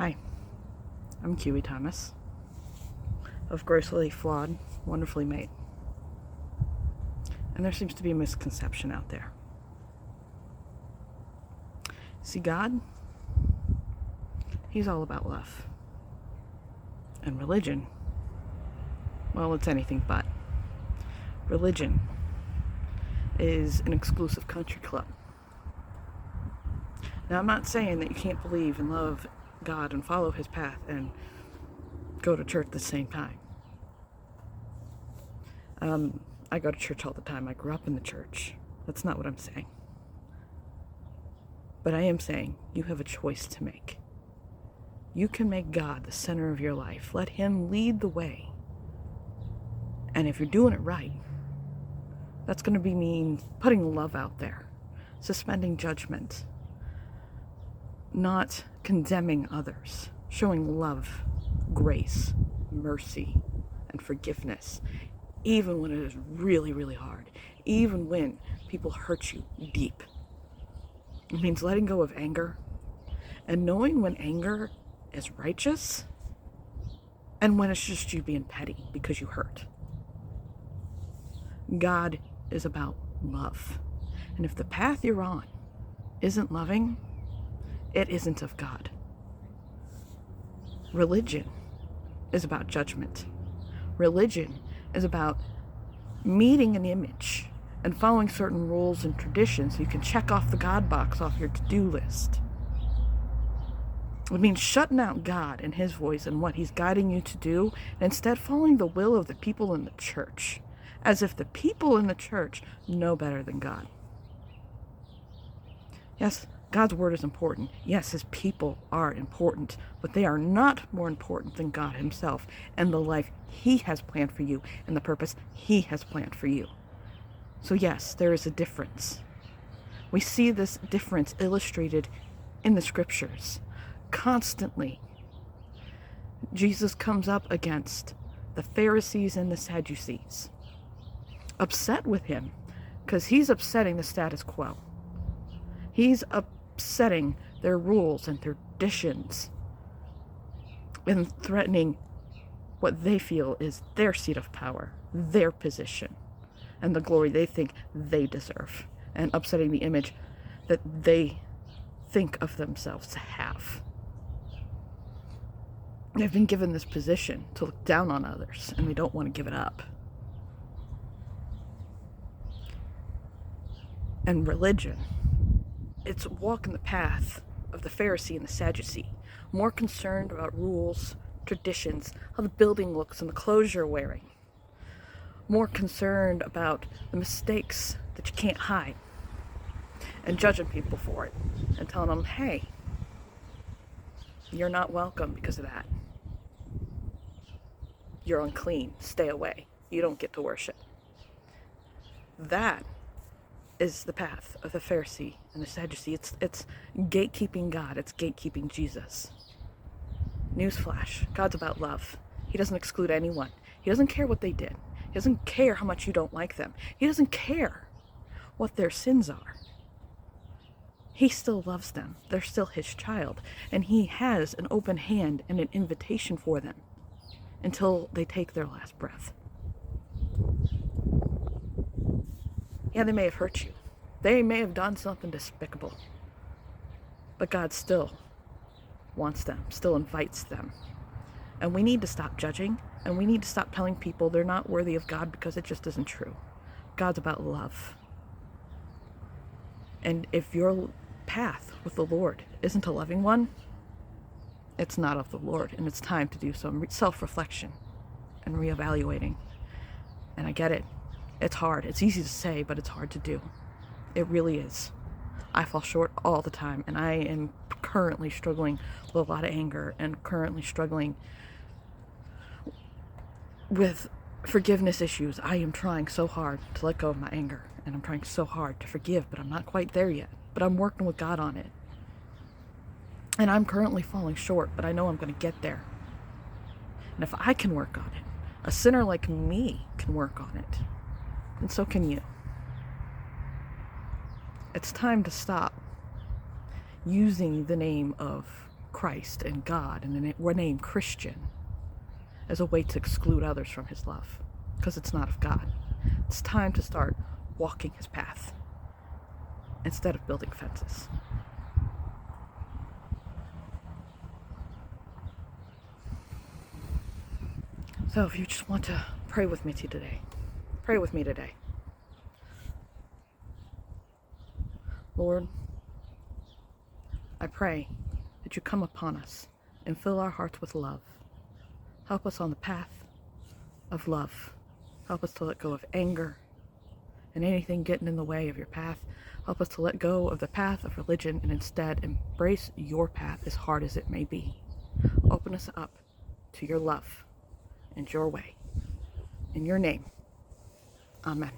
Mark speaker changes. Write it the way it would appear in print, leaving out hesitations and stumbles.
Speaker 1: Hi, I'm Kiwi Thomas, of Grossly Flawed, Wonderfully Made. And there seems to be a misconception out there. See, God, He's all about love. And religion, well, it's anything but. Religion is an exclusive country club. Now, I'm not saying that you can't believe and love God and follow His path and go to church at the same time. I go to church all the time. I grew up in the church. That's not what I'm saying. But I am saying you have a choice to make. You can make God the center of your life. Let Him lead the way. And if you're doing it right, that's going to mean putting love out there, suspending judgment, not condemning others, showing love, grace, mercy, and forgiveness, even when it is really, really hard, even when people hurt you deep. It means letting go of anger and knowing when anger is righteous and when it's just you being petty because you hurt. God is about love. And if the path you're on isn't loving, it isn't of God. Religion is about judgment. Religion is about meeting an image and following certain rules and traditions so you can check off the God box off your to-do list. It means shutting out God and His voice and what He's guiding you to do, and instead following the will of the people in the church, as if the people in the church know better than God. Yes, God's word is important. Yes, His people are important, but they are not more important than God Himself and the life He has planned for you and the purpose He has planned for you. So yes, there is a difference. We see this difference illustrated in the scriptures constantly. Jesus comes up against the Pharisees and the Sadducees, upset with Him because He's upsetting the status quo. He's upsetting their rules and their traditions and threatening what they feel is their seat of power, their position, and the glory they think they deserve, and upsetting the image that they think of themselves to have. They've been given this position to look down on others, and they don't want to give it up. And religion, it's walking the path of the Pharisee and the Sadducee, more concerned about rules, traditions, how the building looks and the clothes you're wearing, more concerned about the mistakes that you can't hide, and judging people for it, and telling them, hey, you're not welcome because of that. You're unclean, stay away, you don't get to worship. That is the path of the Pharisee and the Sadducee. It's gatekeeping God. It's gatekeeping Jesus. Newsflash, God's about love. He doesn't exclude anyone. He doesn't care what they did. He doesn't care how much you don't like them. He doesn't care what their sins are. He still loves them. They're still His child. And He has an open hand and an invitation for them until they take their last breath. Yeah, they may have hurt you. They may have done something despicable. But God still wants them, still invites them. And we need to stop judging, and we need to stop telling people they're not worthy of God because it just isn't true. God's about love. And if your path with the Lord isn't a loving one, it's not of the Lord, and it's time to do some self-reflection and reevaluating. And I get it. It's hard. It's easy to say, but it's hard to do. It really is. I fall short all the time, and I am currently struggling with a lot of anger and currently struggling with forgiveness issues. I am trying so hard to let go of my anger, and I'm trying so hard to forgive, but I'm not quite there yet. But I'm working with God on it. And I'm currently falling short, but I know I'm going to get there. And if I can work on it, a sinner like me can work on it. And so can you. It's time to stop using the name of Christ and God and the name Christian as a way to exclude others from his love, because it's not of God. It's time to start walking his path instead of building fences. So if you just want to pray with me today, pray with me today. Lord, I pray that you come upon us and fill our hearts with love. Help us on the path of love. Help us to let go of anger and anything getting in the way of your path. Help us to let go of the path of religion and instead embrace your path, as hard as it may be. Open us up to your love and your way. In your name, amen.